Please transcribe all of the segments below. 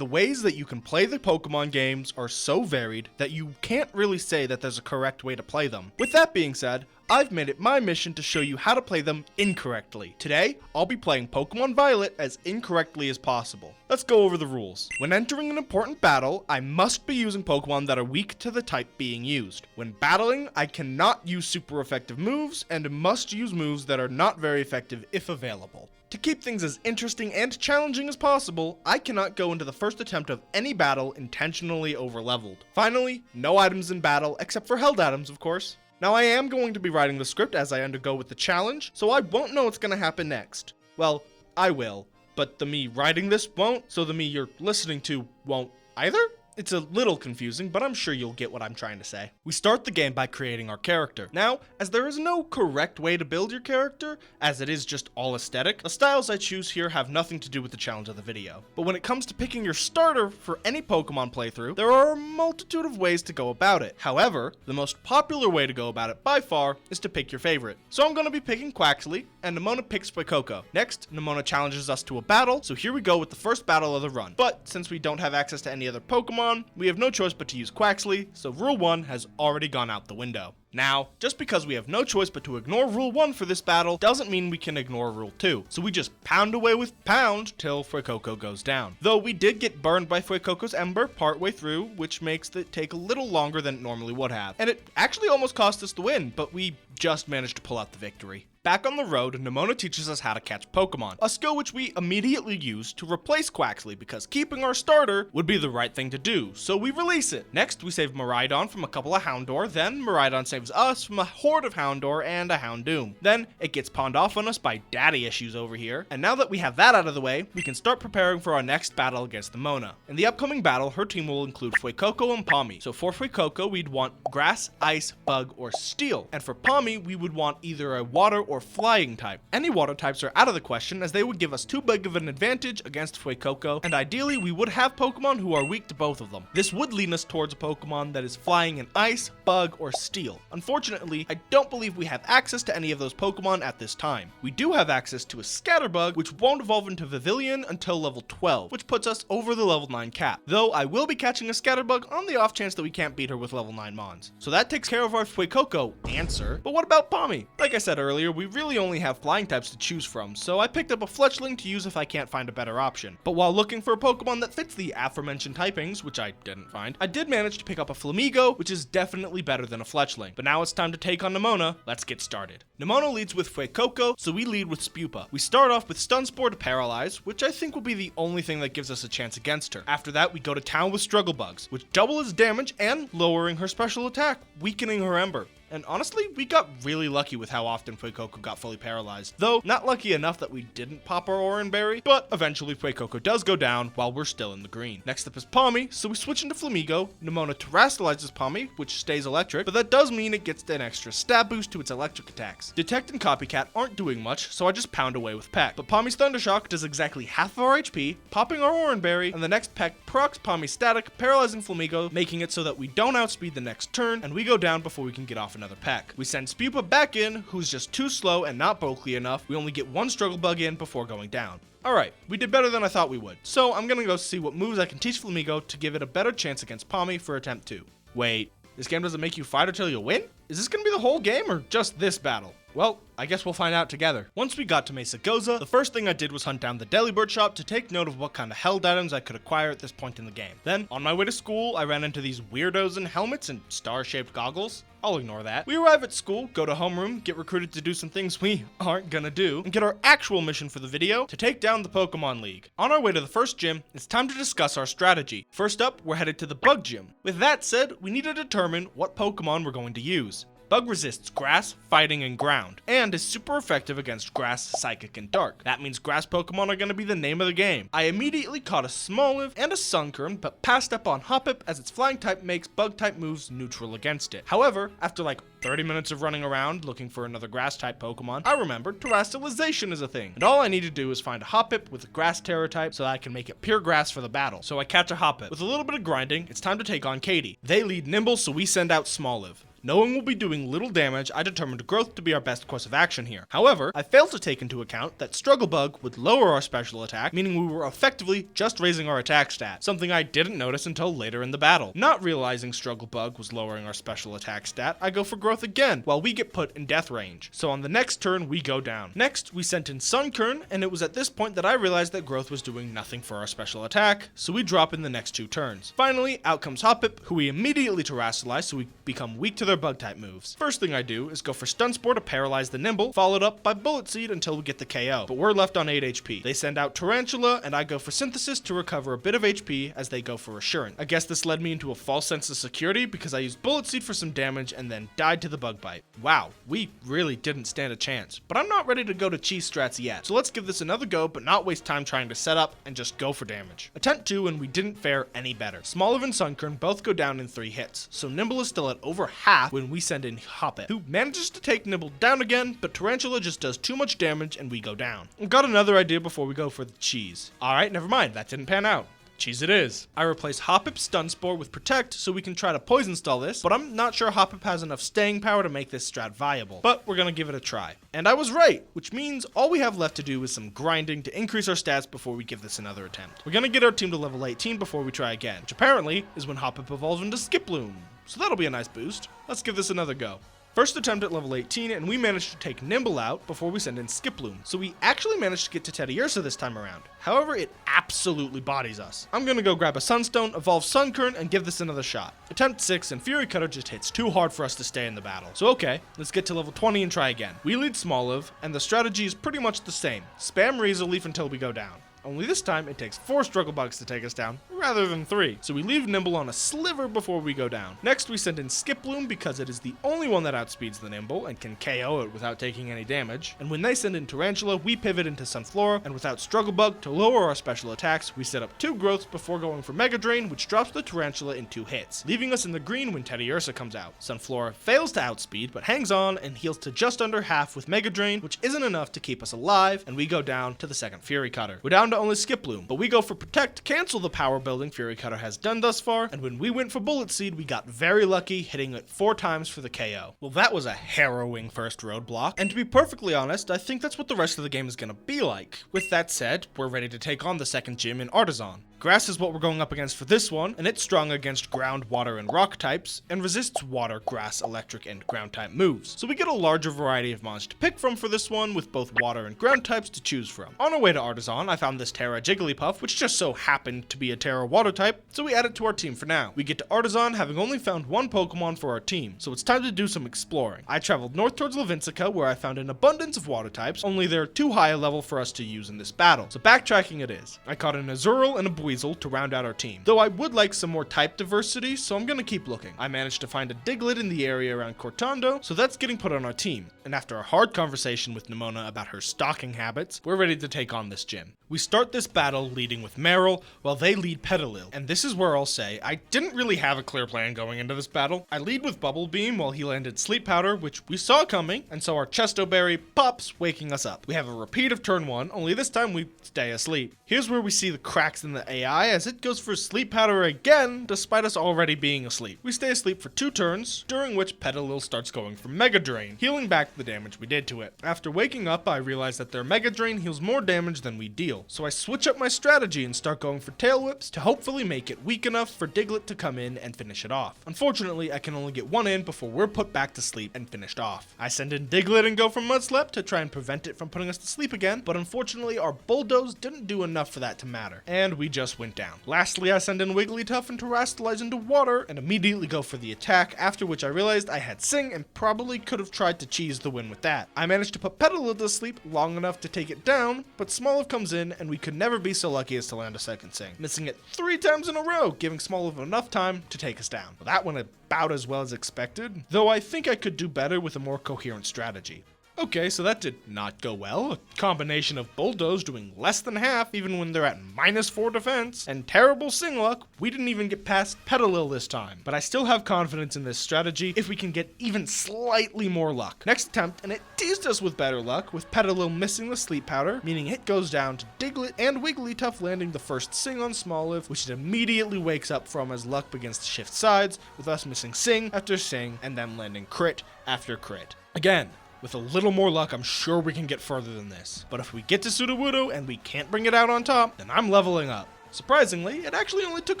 The ways that you can play the Pokemon games are so varied that you can't really say that there's a correct way to play them. With that being said, I've made it my mission to show you how to play them incorrectly. Today, I'll be playing Pokemon Violet as incorrectly as possible. Let's go over the rules. When entering an important battle, I must be using Pokemon that are weak to the type being used. When battling, I cannot use super effective moves and must use moves that are not very effective if available. To keep things as interesting and challenging as possible, I cannot go into the first attempt of any battle intentionally overleveled. Finally, no items in battle except for held items, of course. Now I am going to be writing the script as I undergo with the challenge, so I won't know what's going to happen next. Well, I will, but the me writing this won't, so the me you're listening to won't either? It's a little confusing, but I'm sure you'll get what I'm trying to say. We start the game by creating our character. Now, as there is no correct way to build your character, as it is just all aesthetic, the styles I choose here have nothing to do with the challenge of the video. But when it comes to picking your starter for any Pokemon playthrough, there are a multitude of ways to go about it. However, the most popular way to go about it by far is to pick your favorite. So I'm going to be picking Quaxly, and Nemona picks Fuecoco. Next, Nemona challenges us to a battle, so here we go with the first battle of the run. But since we don't have access to any other Pokemon, we have no choice but to use Quaxly, so Rule 1 has already gone out the window. Now, just because we have no choice but to ignore Rule 1 for this battle doesn't mean we can ignore Rule 2, so we just pound away with Pound till Fuecoco goes down. Though we did get burned by Fuecoco's Ember partway through, which makes it take a little longer than it normally would have. And it actually almost cost us the win, but we just managed to pull out the victory. Back on the road, Nemona teaches us how to catch Pokemon, a skill which we immediately use to replace Quaxly because keeping our starter would be the right thing to do, so we release it. Next, we save Miraidon from a couple of Houndour, then Miraidon saves us from a horde of Houndour and a Houndoom. Then, it gets pawned off on us by daddy issues over here, and now that we have that out of the way, we can start preparing for our next battle against Nemona. In the upcoming battle, her team will include Fuecoco and Pawmi. So for Fuecoco, we'd want Grass, Ice, Bug, or Steel, and for Pawmi, we would want either a Water or Flying type. Any water types are out of the question as they would give us too big of an advantage against Fuecoco, and ideally we would have Pokemon who are weak to both of them. This would lean us towards a Pokemon that is flying in Ice, Bug, or Steel. Unfortunately, I don't believe we have access to any of those Pokemon at this time. We do have access to a Scatterbug, which won't evolve into Vivillon until level 12, which puts us over the level 9 cap. Though I will be catching a Scatterbug on the off chance that we can't beat her with level 9 Mons. So that takes care of our Fuecoco answer, but what about Pawmi? Like I said earlier, we really only have flying types to choose from, so I picked up a Fletchling to use if I can't find a better option. But while looking for a Pokemon that fits the aforementioned typings, which I didn't find, I did manage to pick up a Flamigo, which is definitely better than a Fletchling. But now it's time to take on Nemona. Let's get started. Nemona leads with Fuecoco, so we lead with Spupa. We start off with Stun Spore to paralyze, which I think will be the only thing that gives us a chance against her. After that, we go to town with Struggle Bugs, which double his damage and lowering her special attack, weakening her Ember. And honestly, we got really lucky with how often Fuecoco got fully paralyzed. Though, not lucky enough that we didn't pop our Oran Berry, but eventually Fuecoco does go down while we're still in the green. Next up is Pawmi, so we switch into Flamigo. Nemona terastallizes Pawmi, which stays electric, but that does mean it gets an extra stab boost to its electric attacks. Detect and Copycat aren't doing much, so I just pound away with Peck. But Pawmi's Thundershock does exactly half of our HP, popping our Oran Berry, and the next Peck procs Pawmi's static, paralyzing Flamigo, making it so that we don't outspeed the next turn, and we go down before we can get off another Peck. We send Spupa back in, who's just too slow and not bulky enough. We only get one Struggle Bug in before going down. Alright, we did better than I thought we would, so I'm gonna go see what moves I can teach Flamigo to give it a better chance against Pawmi for attempt 2. Wait, this game doesn't make you fight until you win? Is this gonna be the whole game or just this battle? Well, I guess we'll find out together. Once we got to Mesa Goza, the first thing I did was hunt down the Delibird shop to take note of what kind of held items I could acquire at this point in the game. Then, on my way to school, I ran into these weirdos in helmets and star-shaped goggles. I'll ignore that. We arrive at school, go to homeroom, get recruited to do some things we aren't gonna do, and get our actual mission for the video to take down the Pokemon League. On our way to the first gym, it's time to discuss our strategy. First up, we're headed to the Bug Gym. With that said, we need to determine what Pokemon we're going to use. Bug resists Grass, Fighting, and Ground, and is super effective against Grass, Psychic, and Dark. That means Grass Pokemon are going to be the name of the game. I immediately caught a Smoliv and a Sunkern, but passed up on Hoppip as its Flying type makes Bug-type moves neutral against it. However, after like 30 minutes of running around looking for another Grass-type Pokemon, I remembered Terastallization is a thing, and all I need to do is find a Hoppip with a Grass Terror type so that I can make it pure Grass for the battle. So I catch a Hoppip. With a little bit of grinding, it's time to take on Katie. They lead Nimble, so we send out Smoliv. Knowing we'll be doing little damage, I determined growth to be our best course of action here. However, I failed to take into account that Struggle Bug would lower our special attack, meaning we were effectively just raising our attack stat, something I didn't notice until later in the battle. Not realizing Struggle Bug was lowering our special attack stat, I go for growth again, while we get put in death range. So on the next turn, we go down. Next, we sent in Sunkern, and it was at this point that I realized that growth was doing nothing for our special attack, so we drop in the next 2 turns. Finally, out comes Hoppip, who we immediately terastallize so we become weak to their bug type moves. First thing I do is go for Stun Spore to paralyze the Nimble, followed up by Bullet Seed until we get the KO, but we're left on 8 HP. They send out Tarantula, and I go for Synthesis to recover a bit of HP as they go for Assurance. I guess this led me into a false sense of security because I used Bullet Seed for some damage and then died to the bug bite. Wow, we really didn't stand a chance, but I'm not ready to go to cheese strats yet, so let's give this another go but not waste time trying to set up and just go for damage. Attempt 2 and we didn't fare any better. Smoliv and Sunkern both go down in 3 hits, so Nimble is still at over half when we send in Hoppip, who manages to take Nimble down again, but Tarantula just does too much damage and we go down. I've got another idea before we go for the cheese. Alright, never mind, that didn't pan out. Cheese it is. I replace Hoppip's Stun Spore with Protect so we can try to Poison Stall this, but I'm not sure Hoppip has enough staying power to make this strat viable, but we're gonna give it a try. And I was right, which means all we have left to do is some grinding to increase our stats before we give this another attempt. We're gonna get our team to level 18 before we try again, which apparently is when Hoppip evolves into Skiploom, so that'll be a nice boost. Let's give this another go. First attempt at level 18, and we managed to take Nimble out before we send in Skiploom, so we actually managed to get to Teddiursa this time around. However, it absolutely bodies us. I'm gonna go grab a Sunstone, evolve Sunkern, and give this another shot. Attempt 6, and Fury Cutter just hits too hard for us to stay in the battle. So okay, let's get to level 20 and try again. We lead Smoliv, and the strategy is pretty much the same. Spam Razor Leaf until we go down. Only this time, it takes 4 Struggle Bugs to take us down, rather than 3. So we leave Nimble on a sliver before we go down. Next, we send in Skiploom because it is the only one that outspeeds the Nimble and can KO it without taking any damage. And when they send in Tarantula, we pivot into Sunflora, and without Struggle Bug to lower our special attacks, we set up 2 growths before going for Mega Drain, which drops the Tarantula in 2 hits, leaving us in the green when Teddiursa comes out. Sunflora fails to outspeed, but hangs on and heals to just under half with Mega Drain, which isn't enough to keep us alive, and we go down to the second Fury Cutter. We're down to only Skiploom, but we go for Protect to cancel the power building Fury Cutter has done thus far, and when we went for Bullet Seed, we got very lucky, hitting it 4 times for the KO. Well, that was a harrowing first roadblock, and to be perfectly honest, I think that's what the rest of the game is gonna be like. With that said, we're ready to take on the second gym in Artisan. Grass is what we're going up against for this one, and it's strong against ground, water, and rock types, and resists water, grass, electric, and ground type moves. So we get a larger variety of mons to pick from for this one, with both water and ground types to choose from. On our way to Artisan, I found this Terra Jigglypuff, which just so happened to be a Terra water type, so we add it to our team for now. We get to Artisan having only found 1 Pokemon for our team, so it's time to do some exploring. I traveled north towards Levincica, where I found an abundance of water types, only they're too high a level for us to use in this battle, so backtracking it is. I caught an Azurill and a Buizel to round out our team, though I would like some more type diversity, so I'm gonna keep looking. I managed to find a Diglett in the area around Cortando, so that's getting put on our team, and after a hard conversation with Nimona about her stalking habits, we're ready to take on this gym. We start this battle leading with Marill, while they lead Petalil, and this is where I'll say I didn't really have a clear plan going into this battle. I lead with Bubble Beam while he landed Sleep Powder, which we saw coming, and so our Chesto Berry pops, waking us up. We have a repeat of turn 1, only this time we stay asleep. Here's where we see the cracks in the AI as it goes for Sleep Powder again, despite us already being asleep. We stay asleep for 2 turns, during which Petalil starts going for Mega Drain, healing back the damage we did to it. After waking up, I realize that their Mega Drain heals more damage than we deal, so I switch up my strategy and start going for Tail Whips to hopefully make it weak enough for Diglett to come in and finish it off. Unfortunately, I can only get 1 in before we're put back to sleep and finished off. I send in Diglett and go for Mudslap to try and prevent it from putting us to sleep again, but unfortunately our Bulldoze didn't do enough for that to matter, and we just went down. Lastly, I send in Wigglytuff and Terastallize into water, and immediately go for the attack, after which I realized I had Sing and probably could have tried to cheese the win with that. I managed to put Petalil to sleep long enough to take it down, but Smoliv comes in and we could never be so lucky as to land a second Sing, missing it 3 times in a row, giving Smoliv enough time to take us down. Well, that went about as well as expected, though I think I could do better with a more coherent strategy. Okay, so that did not go well. A combination of Bulldoze doing less than half even when they're at -4 defense, and terrible Sing luck, we didn't even get past Petalil this time. But I still have confidence in this strategy if we can get even slightly more luck. Next attempt, and it teased us with better luck, with Petalil missing the sleep powder, meaning it goes down to Diglett and Wigglytuff landing the first Sing on Smoliv, which it immediately wakes up from as luck begins to shift sides, with us missing Sing after Sing, and then landing crit after crit. Again, with a little more luck, I'm sure we can get further than this. But if we get to Sudowoodo and we can't bring it out on top, then I'm leveling up. Surprisingly, it actually only took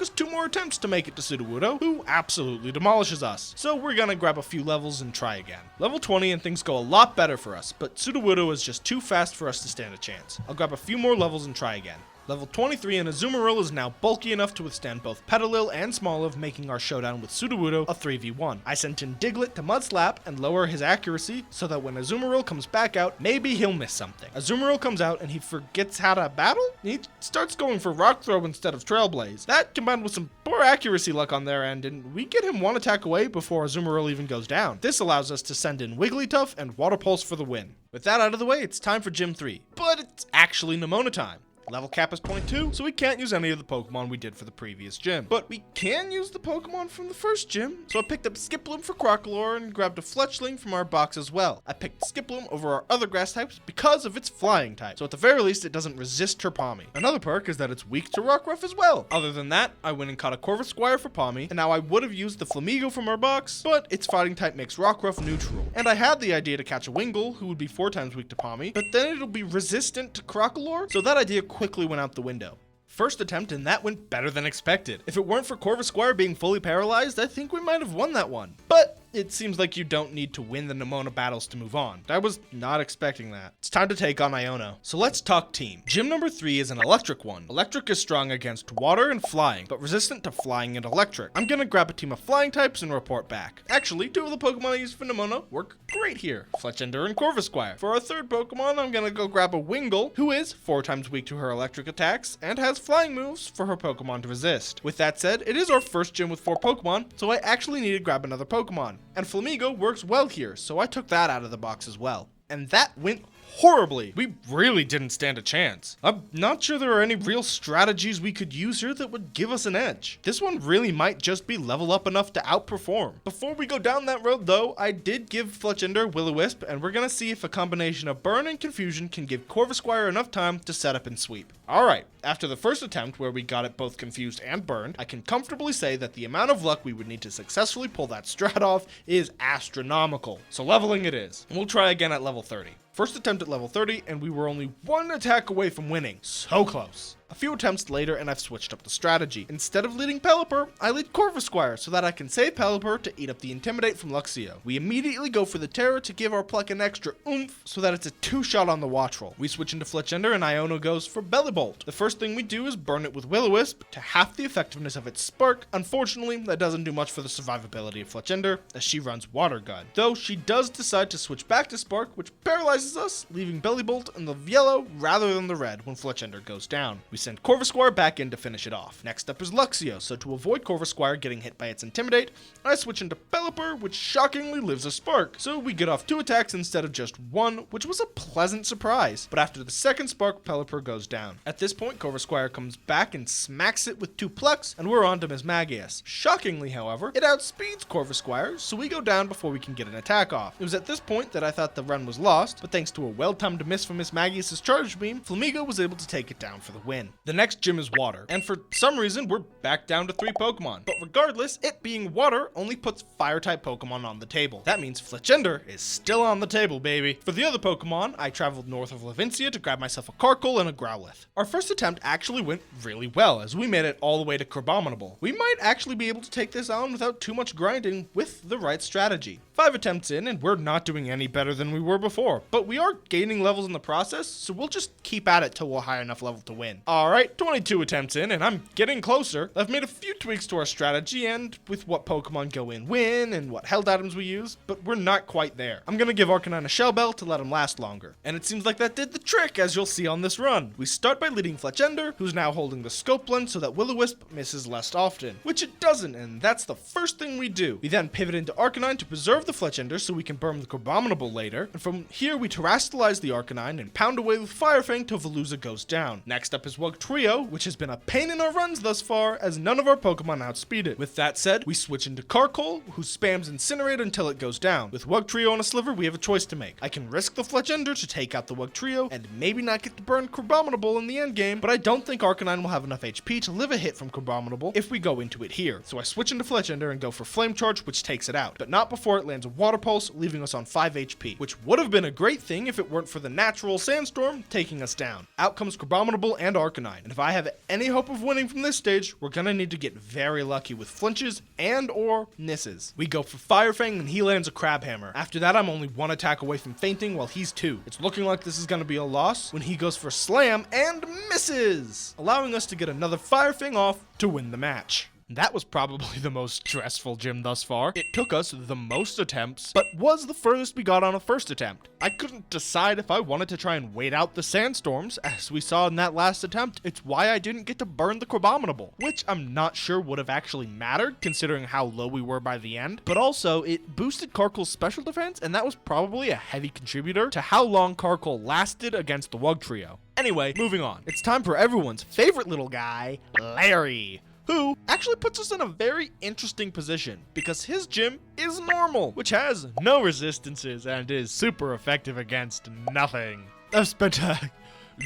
us 2 more attempts to make it to Sudowoodo, who absolutely demolishes us. So we're gonna grab a few levels and try again. Level 20 and things go a lot better for us, but Sudowoodo is just too fast for us to stand a chance. I'll grab a few more levels and try again. Level 23 and Azumarill is now bulky enough to withstand both Petalil and Smoliv, making our showdown with Sudowoodo a 3v1. I sent in Diglett to Mud Slap and lower his accuracy so that when Azumarill comes back out, maybe he'll miss something. Azumarill comes out and he forgets how to battle? He starts going for Rock Throw instead of Trailblaze. That combined with some poor accuracy luck on their end, and we get him one attack away before Azumarill even goes down. This allows us to send in Wigglytuff and Water Pulse for the win. With that out of the way, it's time for Gym 3, but it's actually Nemona time. Level cap is 22, so we can't use any of the Pokemon we did for the previous gym. But we can use the Pokemon from the first gym. So I picked up Skiploom for Crocalor and grabbed a Fletchling from our box as well. I picked Skiploom over our other grass types because of its flying type. So at the very least, it doesn't resist Trapami. Another perk is that it's weak to Rockruff as well. Other than that, I went and caught a Corvisquire for Palmy, and now I would have used the Flamigo from our box, but its fighting type makes Rockruff neutral. And I had the idea to catch a Wingull, who would be 4 times weak to Palmy, but then it'll be resistant to Crocalor, so that idea quickly went out the window. First attempt, and that went better than expected. If it weren't for Corvisquire being fully paralyzed, I think we might have won that one. But it seems like you don't need to win the Nemona battles to move on. I was not expecting that. It's time to take on Iono. So let's talk team. Gym number 3 is an electric one. Electric is strong against water and flying, but resistant to flying and electric. I'm gonna grab a team of flying types and report back. Actually, 2 of the Pokemon I used for Nemona work great here. Fletchender and Corvisquire. For our third Pokemon, I'm gonna go grab a Wingull, who is 4 times weak to her electric attacks, and has flying moves for her Pokemon to resist. With that said, it is our first gym with 4 Pokemon, so I actually need to grab another Pokemon. And Flamigo works well here, so I took that out of the box as well. And that went horribly. We really didn't stand a chance. I'm not sure there are any real strategies we could use here that would give us an edge. This one really might just be level up enough to outperform. Before we go down that road though, I did give Fletchender Will-O-Wisp, and we're gonna see if a combination of Burn and Confusion can give Corvisquire enough time to set up and sweep. Alright, after the first attempt where we got it both confused and burned, I can comfortably say that the amount of luck we would need to successfully pull that strat off is astronomical. So leveling it is. And we'll try again at level 30. First attempt at level 30, and we were only 1 attack away from winning. So close. A few attempts later, and I've switched up the strategy. Instead of leading Pelipper, I lead Corvisquire so that I can save Pelipper to eat up the Intimidate from Luxio. We immediately go for the Terror to give our Pluck an extra oomph so that it's a 2-shot on the Watch Roll. We switch into Fletchender, and Iono goes for Bellibolt. The first thing we do is burn it with Will-O-Wisp to half the effectiveness of its Spark. Unfortunately, that doesn't do much for the survivability of Fletchender, as she runs Water Gun. Though she does decide to switch back to Spark, which paralyzes us, leaving Bellibolt in the yellow rather than the red when Fletchender goes down. We send Corvisquire back in to finish it off. Next up is Luxio, so to avoid Corvisquire getting hit by its Intimidate, I switch into Pelipper, which shockingly lives a Spark. So we get off 2 attacks instead of just 1, which was a pleasant surprise. But after the second Spark, Pelipper goes down. At this point, Corvisquire comes back and smacks it with 2 Plucks, and we're on to Mismagius. Shockingly, however, it outspeeds Corvisquire, so we go down before we can get an attack off. It was at this point that I thought the run was lost, but thanks to a well-timed miss from Mismagius' Charge Beam, Flamigo was able to take it down for the win. The next gym is water, and for some reason we're back down to 3 Pokemon. But regardless, it being water only puts fire-type Pokemon on the table. That means Fletchender is still on the table, baby. For the other Pokemon, I traveled north of Levincia to grab myself a Carkol and a Growlithe. Our first attempt actually went really well, as we made it all the way to Crabominable. We might actually be able to take this on without too much grinding with the right strategy. 5 attempts in, and we're not doing any better than we were before, but we are gaining levels in the process, so we'll just keep at it till we're high enough level to win. Alright, 22 attempts in, and I'm getting closer. I've made a few tweaks to our strategy and with what Pokemon go in win and what held items we use, but we're not quite there. I'm gonna give Arcanine a Shell Bell to let him last longer. And it seems like that did the trick, as you'll see on this run. We start by leading Fletchender, who's now holding the Scope Lens so that Will-O-Wisp misses less often, which it doesn't, and that's the first thing we do. We then pivot into Arcanine to preserve the the Fletchender so we can burn the Crabominable later, and from here we terrestrialize the Arcanine and pound away with Fire Fang till Veluza goes down. Next up is Wugtrio, which has been a pain in our runs thus far as none of our Pokemon outspeed it. With that said, we switch into Carkol, who spams Incinerate until it goes down. With Wugtrio on a sliver, we have a choice to make. I can risk the Fletchender to take out the Wugtrio and maybe not get to burn Crabominable in the endgame, but I don't think Arcanine will have enough HP to live a hit from Crabominable if we go into it here. So I switch into Fletchender and go for Flame Charge, which takes it out, but not before it lands a Water Pulse, leaving us on 5 HP, which would have been a great thing if it weren't for the natural Sandstorm taking us down. Out comes Crabominable and Arcanine, and if I have any hope of winning from this stage, we're gonna need to get very lucky with flinches and or misses. We go for Fire Fang and he lands a Crab Hammer. After that, I'm only 1 attack away from fainting while he's 2. It's looking like this is gonna be a loss when he goes for Slam and misses, allowing us to get another Fire Fang off to win the match. That was probably the most stressful gym thus far. It took us the most attempts, but was the furthest we got on a first attempt. I couldn't decide if I wanted to try and wait out the sandstorms, as we saw in that last attempt. It's why I didn't get to burn the Crabominable, which I'm not sure would have actually mattered considering how low we were by the end. But also, it boosted Carkol's special defense, and that was probably a heavy contributor to how long Carkol lasted against the Wugtrio. Anyway, moving on. It's time for everyone's favorite little guy, Larry, who actually puts us in a very interesting position because his gym is normal, which has no resistances and is super effective against nothing. I've spent a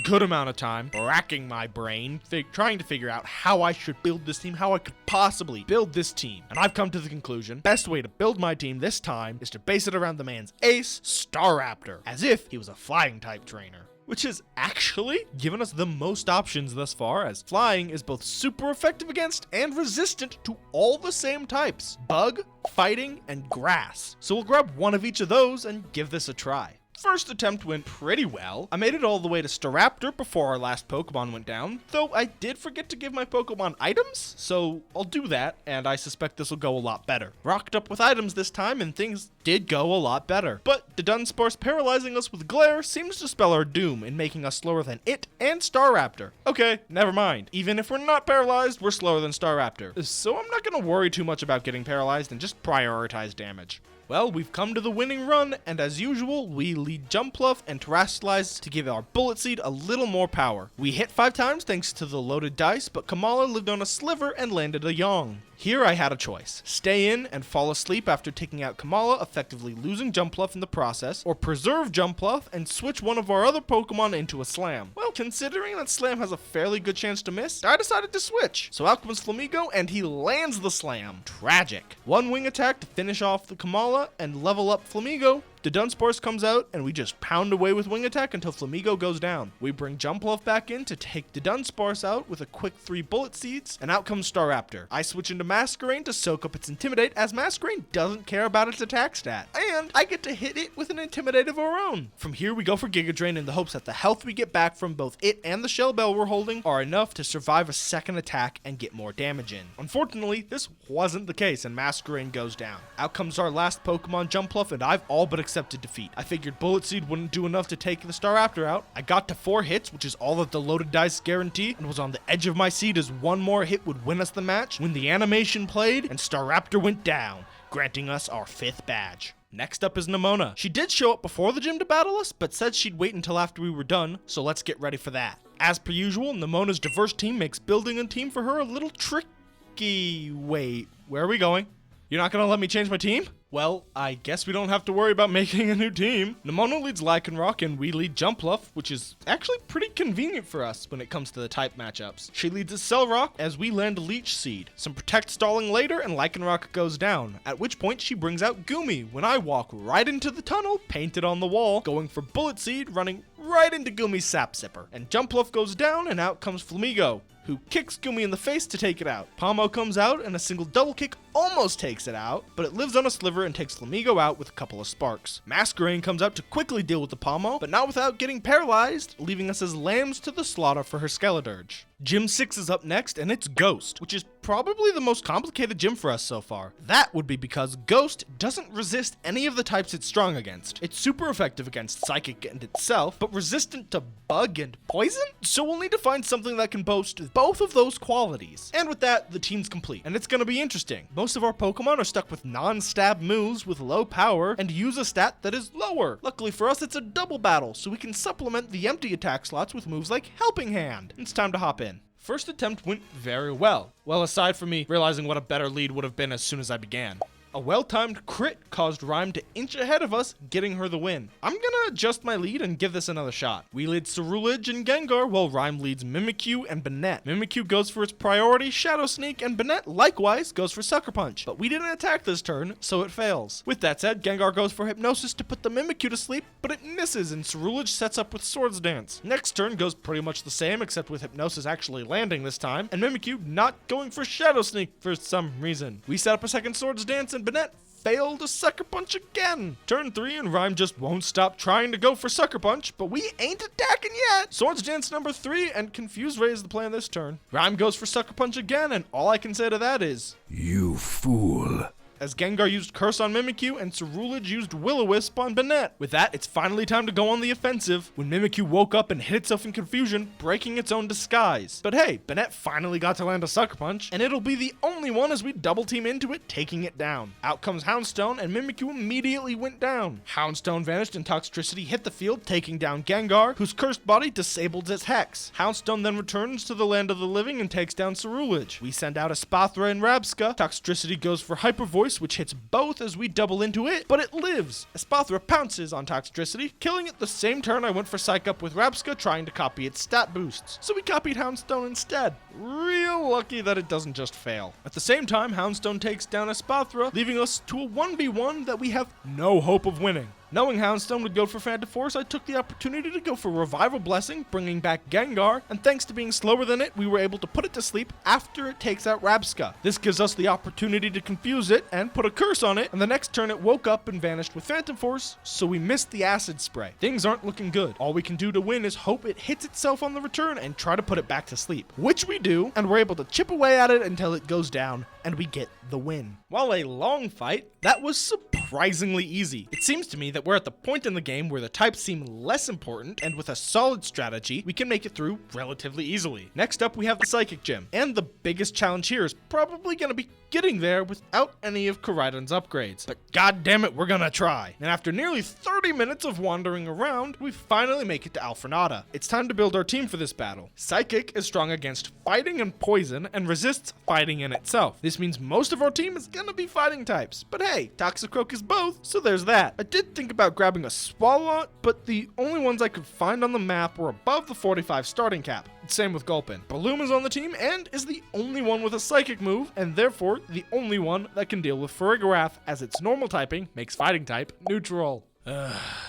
good amount of time racking my brain trying to figure out how I should build this team, how I could possibly build this team. And I've come to the conclusion, best way to build my team this time is to base it around the man's ace, Staraptor, as if he was a flying type trainer, which has actually given us the most options thus far, as flying is both super effective against and resistant to all the same types: bug, fighting, and grass. So we'll grab one of each of those and give this a try. First attempt went pretty well. I made it all the way to Staraptor before our last Pokemon went down, though I did forget to give my Pokemon items, so I'll do that, and I suspect this will go a lot better. Rocked up with items this time, and things did go a lot better. But Dunsparce paralyzing us with Glare seems to spell our doom in making us slower than it and Staraptor. Okay, never mind. Even if we're not paralyzed, we're slower than Staraptor. So I'm not going to worry too much about getting paralyzed and just prioritize damage. Well, we've come to the winning run, and as usual, we lead Jumpluff and Terrestrialize to give our Bullet Seed a little more power. We hit 5 times thanks to the loaded dice, but Kamala lived on a sliver and landed a Yong. Here I had a choice: stay in and fall asleep after taking out Kamala, effectively losing Jumpluff in the process, or preserve Jumpluff and switch one of our other Pokemon into a Slam. Well, considering that Slam has a fairly good chance to miss, I decided to switch. So out comes Flamigo, and he lands the Slam. Tragic. One wing attack to finish off the Kamala and level up Flamigo. The Dunsparce comes out, and we just pound away with Wing Attack until Flamigo goes down. We bring Jumpluff back in to take the Dunsparce out with a quick 3 Bullet Seeds, and out comes Staraptor. I switch into Masquerain to soak up its Intimidate, as Masquerain doesn't care about its attack stat, and I get to hit it with an Intimidate of our own. From here, we go for Giga Drain in the hopes that the health we get back from both it and the Shell Bell we're holding are enough to survive a second attack and get more damage in. Unfortunately, this wasn't the case, and Masquerain goes down. Out comes our last Pokemon, Jumpluff, and I've all but accepted defeat. I figured Bullet Seed wouldn't do enough to take the Staraptor out. I got to 4 hits, which is all that the loaded dice guarantee, and was on the edge of my seat as one more hit would win us the match when the animation played and Staraptor went down, granting us our 5th badge. Next up is Nemona. She did show up before the gym to battle us, but said she'd wait until after we were done, so let's get ready for that. As per usual, Nemona's diverse team makes building a team for her a little tricky. Wait, where are we going? You're not gonna let me change my team? Well, I guess we don't have to worry about making a new team. Nemona leads Lycanroc and we lead Jumpluff, which is actually pretty convenient for us when it comes to the type matchups. She leads a Cellrock as we land a Leech Seed. Some Protect stalling later and Lycanroc goes down, at which point she brings out Goomy when I walk right into the tunnel painted on the wall, going for Bullet Seed, running right into Goomy's Sap Sipper. And Jumpluff goes down and out comes Flamigo, who kicks Goomy in the face to take it out. Pomo comes out and a single double kick almost takes it out, but it lives on a sliver and takes Flamigo out with a couple of sparks. Masquerain comes out to quickly deal with the Pomo, but not without getting paralyzed, leaving us as lambs to the slaughter for her Skeledirge. Gym 6 is up next, and it's Ghost, which is probably the most complicated gym for us so far. That would be because Ghost doesn't resist any of the types it's strong against. It's super effective against Psychic and itself, but resistant to Bug and Poison? So we'll need to find something that can boast both of those qualities. And with that, the team's complete. And it's gonna be interesting. Most of our Pokemon are stuck with non-stab moves with low power and use a stat that is lower. Luckily for us, it's a double battle, so we can supplement the empty attack slots with moves like Helping Hand. It's time to hop in. First attempt went very well. Well, aside from me realizing what a better lead would have been as soon as I began. A well-timed crit caused Rhyme to inch ahead of us, getting her the win. I'm gonna adjust my lead and give this another shot. We lead Cerulege and Gengar, while Rhyme leads Mimikyu and Banette. Mimikyu goes for its priority, Shadow Sneak, and Banette likewise goes for Sucker Punch. But we didn't attack this turn, so it fails. With that said, Gengar goes for Hypnosis to put the Mimikyu to sleep, but it misses and Cerulege sets up with Swords Dance. Next turn goes pretty much the same, except with Hypnosis actually landing this time, and Mimikyu not going for Shadow Sneak for some reason. We set up a second Swords Dance and Banette failed to Sucker Punch again. Turn 3 and Rhyme just won't stop trying to go for Sucker Punch, but we ain't attacking yet. Swords Dance number 3 and Confuse Ray is the plan this turn. Rhyme goes for Sucker Punch again, and all I can say to that is, You fool. as Gengar used Curse on Mimikyu and Cerulege used Will-O-Wisp on Banette. With that, it's finally time to go on the offensive, when Mimikyu woke up and hit itself in confusion, breaking its own disguise. But hey, Banette finally got to land a Sucker Punch, and it'll be the only one as we double team into it, taking it down. Out comes Houndstone, and Mimikyu immediately went down. Houndstone vanished and Toxtricity hit the field, taking down Gengar, whose cursed body disabled its Hex. Houndstone then returns to the land of the living and takes down Cerulege. We send out Espathra and Rabsca. Toxtricity goes for Hyper Voice, which hits both as we double into it, but it lives. Espathra pounces on Toxtricity, killing it the same turn I went for Psych Up with Rabsca, trying to copy its stat boosts. So we copied Houndstone instead. Real lucky that it doesn't just fail. At the same time, Houndstone takes down Espathra, leaving us to a 1v1 that we have no hope of winning. Knowing Houndstone would go for Phantom Force, I took the opportunity to go for Revival Blessing, bringing back Gengar, and thanks to being slower than it, we were able to put it to sleep after it takes out Rabsca. This gives us the opportunity to confuse it and put a curse on it, and the next turn it woke up and vanished with Phantom Force, so we missed the Acid Spray. Things aren't looking good. All we can do to win is hope it hits itself on the return and try to put it back to sleep, which we do, and we're able to chip away at it until it goes down, and we get the win. While a long fight, that was surprisingly easy. It seems to me that we're at the point in the game where the types seem less important, and with a solid strategy, we can make it through relatively easily. Next up, we have the Psychic Gym, and the biggest challenge here is probably gonna be getting there without any of Koraidon's upgrades. But god damn it, we're gonna try. And after nearly 30 minutes of wandering around, we finally make it to Alfrenada. It's time to build our team for this battle. Psychic is strong against fighting and poison, and resists fighting in itself. This means most of our team is gonna be fighting types, but hey, Toxicroak is both, so there's that. I did think about grabbing a Swalot, but the only ones I could find on the map were above the 45 starting cap. Same with Gulpin. Balloon is on the team and is the only one with a Psychic move, and therefore the only one that can deal with Farigiraf, as its normal typing makes fighting type neutral.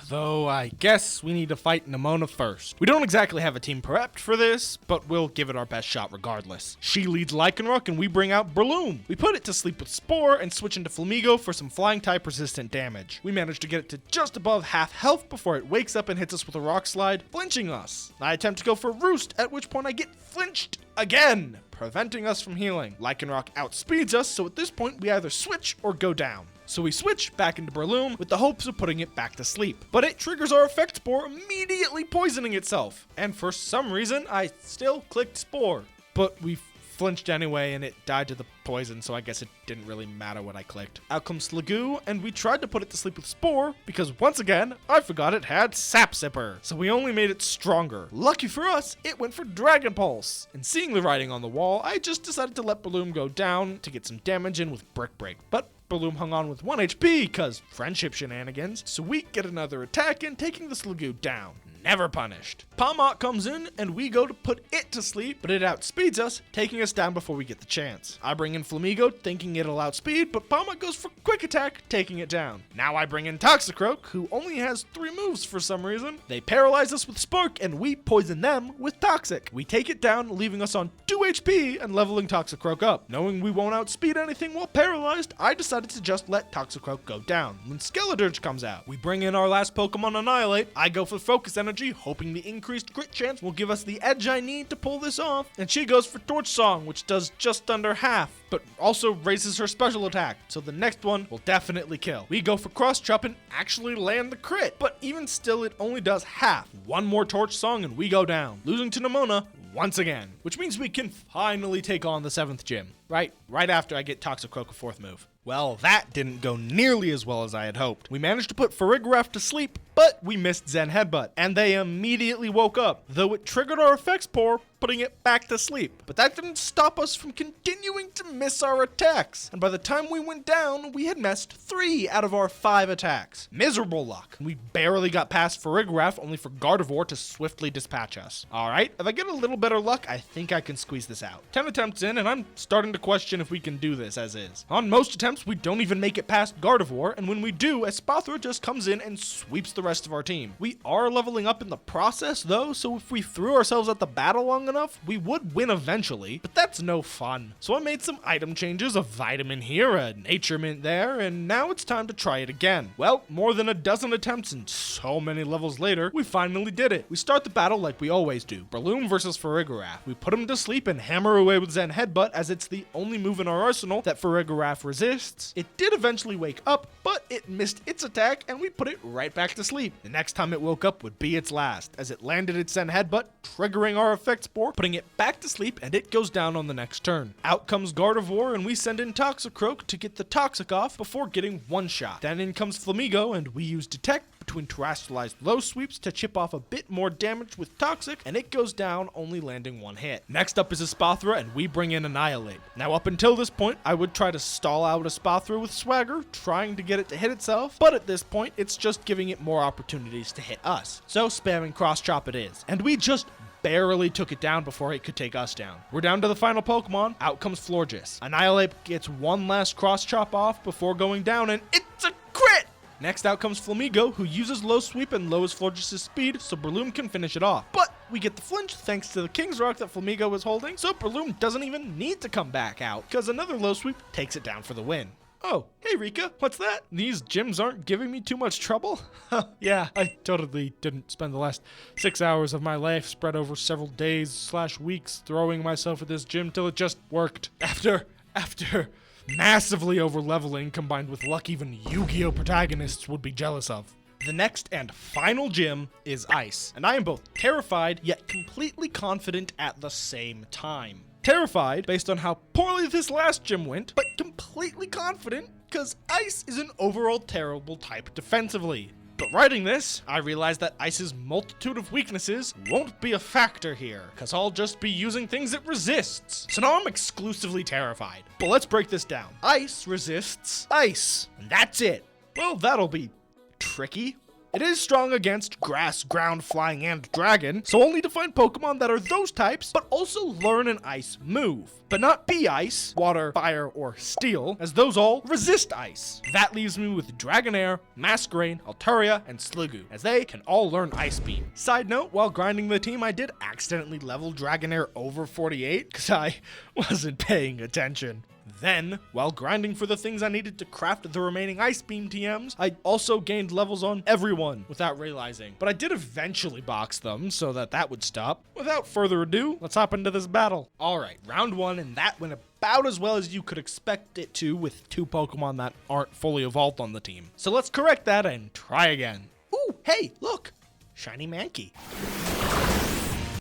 Though I guess we need to fight Nemona first. We don't exactly have a team prepped for this, but we'll give it our best shot regardless. She leads Lycanroc and we bring out Breloom. We put it to sleep with Spore and switch into Flamigo for some flying type resistant damage. We manage to get it to just above half health before it wakes up and hits us with a Rock Slide, flinching us. I attempt to go for Roost, at which point I get flinched again, preventing us from healing. Lycanroc outspeeds us, so at this point we either switch or go down. So we switch back into Breloom with the hopes of putting it back to sleep. But it triggers our Effect Spore, immediately poisoning itself. And for some reason, I still clicked Spore. But we flinched anyway, and it died to the poison, so I guess it didn't really matter what I clicked. Out comes Sliggoo, and we tried to put it to sleep with Spore, because once again, I forgot it had Sap Sipper, so we only made it stronger. Lucky for us, it went for Dragon Pulse. And seeing the writing on the wall, I just decided to let Breloom go down to get some damage in with Brick Break. But Breloom hung on with 1 HP, cause friendship shenanigans, so we get another attack in, taking the Sliggoo down. Never punished. Palmot comes in, and we go to put it to sleep, but it outspeeds us, taking us down before we get the chance. I bring in Flamigo, thinking it'll outspeed, but Palmot goes for Quick Attack, taking it down. Now I bring in Toxicroak, who only has 3 moves for some reason. They paralyze us with Spark, and we poison them with Toxic. We take it down, leaving us on 2 HP and leveling Toxicroak up. Knowing we won't outspeed anything while paralyzed, I decided to just let Toxicroak go down. When Skeledirge comes out, we bring in our last Pokemon Annihilate. I go for Focus Energy energy, hoping the increased crit chance will give us the edge I need to pull this off. And she goes for Torch Song, which does just under half, but also raises her special attack, so the next one will definitely kill. We go for Cross Chop and actually land the crit, but even still it only does half. One more Torch Song and we go down, losing to Nimona once again, which means we can finally take on the 7th gym. Right after I get Toxicroak a 4th move. Well, that didn't go nearly as well as I had hoped. We managed to put Farigiraf to sleep, but we missed Zen Headbutt, and they immediately woke up, though it triggered our effects pour, putting it back to sleep. But that didn't stop us from continuing to miss our attacks, and by the time we went down, we had missed 3 out of our 5 attacks. Miserable luck. We barely got past Farigiraf, only for Gardevoir to swiftly dispatch us. Alright, if I get a little better luck, I think I can squeeze this out. 10 attempts in, and I'm starting to question if we can do this as is. On most attempts, we don't even make it past Gardevoir, and when we do, Espathra just comes in and sweeps the rest of our team. We are leveling up in the process though, so if we threw ourselves at the battle long enough, we would win eventually, but that's no fun. So I made some item changes, a vitamin here, a nature mint there, and now it's time to try it again. Well, more than a dozen attempts and so many levels later, we finally did it. We start the battle like we always do. Breloom versus Farigiraf. We put him to sleep and hammer away with Zen Headbutt as it's the only move in our arsenal that Farigiraf resists. It did eventually wake up, but it missed its attack and we put it right back to sleep. The next time it woke up would be its last, as it landed its Zen Headbutt, triggering our effect spore, putting it back to sleep, and it goes down on the next turn. Out comes Gardevoir, and we send in Toxicroak to get the Toxic off before getting one shot. Then in comes Flamigo, and we use Detect between terrestrialized low sweeps to chip off a bit more damage with Toxic, and it goes down, only landing 1 hit. Next up is Espathra, and we bring in Annihilate. Now up until this point, I would try to stall out Espathra with Swagger, trying to get it to hit itself, but at this point, it's just giving it more opportunities to hit us. So spamming Cross Chop it is, and we just barely took it down before it could take us down. We're down to the final Pokemon. Out comes Florges. Annihilate gets one last Cross Chop off before going down, and it's a crit! Next out comes Flamigo, who uses Low Sweep and lowers Florges' speed, so Breloom can finish it off. But we get the flinch thanks to the King's Rock that Flamigo is holding, so Breloom doesn't even need to come back out, because another Low Sweep takes it down for the win. Oh, hey Rika, what's that? These gyms aren't giving me too much trouble? Yeah, I totally didn't spend the last 6 hours of my life spread over several days/weeks throwing myself at this gym till it just worked. After massively over-leveling combined with luck even Yu-Gi-Oh! Protagonists would be jealous of. The next and final gym is Ice, and I am both terrified yet completely confident at the same time. Terrified based on how poorly this last gym went, but completely confident because Ice is an overall terrible type defensively. But writing this, I realized that Ice's multitude of weaknesses won't be a factor here, because I'll just be using things it resists. So now I'm exclusively terrified. But let's break this down. Ice resists ice, and that's it. Well, that'll be tricky. It is strong against grass, ground, flying, and dragon, so only to find Pokemon that are those types, but also learn an ice move. But not P-Ice, water, fire, or steel, as those all resist ice. That leaves me with Dragonair, Masquerain, Altaria, and Sliggoo, as they can all learn Ice Beam. Side note, while grinding the team, I did accidentally level Dragonair over 48, because I wasn't paying attention. Then, while grinding for the things I needed to craft the remaining Ice Beam TMs, I also gained levels on everyone without realizing. But I did eventually box them so that would stop. Without further ado, let's hop into this battle. Alright, round 1, and that went about as well as you could expect it to with 2 Pokemon that aren't fully evolved on the team. So let's correct that and try again. Ooh, hey, look! Shiny Mankey.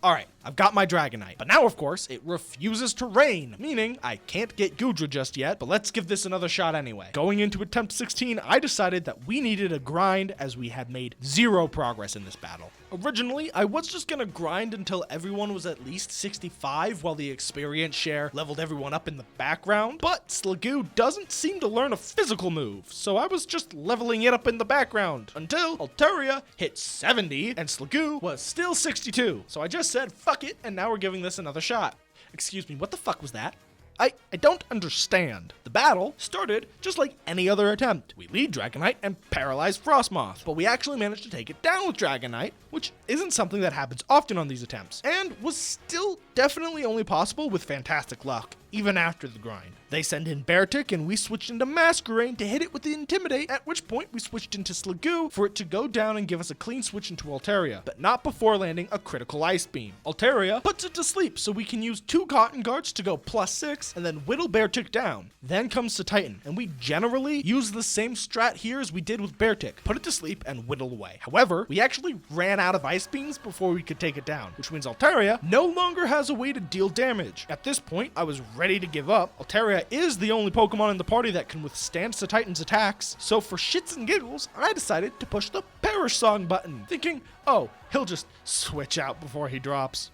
Alright, I've got my Dragonite, but now of course it refuses to rain, meaning I can't get Goodra just yet, but let's give this another shot anyway. Going into attempt 16, I decided that we needed a grind as we had made 0 progress in this battle. Originally, I was just gonna grind until everyone was at least 65 while the experience share leveled everyone up in the background, but Sliggoo doesn't seem to learn a physical move, so I was just leveling it up in the background until Altaria hit 70 and Sliggoo was still 62, so I just said fuck it, and now we're giving this another shot. Excuse me, what the fuck was that? I don't understand. The battle started just like any other attempt. We lead Dragonite and paralyze Frostmoth, but we actually managed to take it down with Dragonite, which isn't something that happens often on these attempts, and was still definitely only possible with fantastic luck, even after the grind. They send in Beartic, and we switched into Masquerain to hit it with the Intimidate, at which point we switched into Sliggoo for it to go down and give us a clean switch into Altaria, but not before landing a critical Ice Beam. Altaria puts it to sleep, so we can use 2 Cotton Guards to go +6 and then whittle Beartic down. Then comes to Titan, and we generally use the same strat here as we did with Beartic, put it to sleep and whittle away. However, we actually ran out of Ice Beams before we could take it down, which means Altaria no longer has a way to deal damage. At this point, I was ready to give up. Altaria is the only Pokemon in the party that can withstand Titan's attacks, so for shits and giggles, I decided to push the Perish Song button, thinking, oh, he'll just switch out before he drops.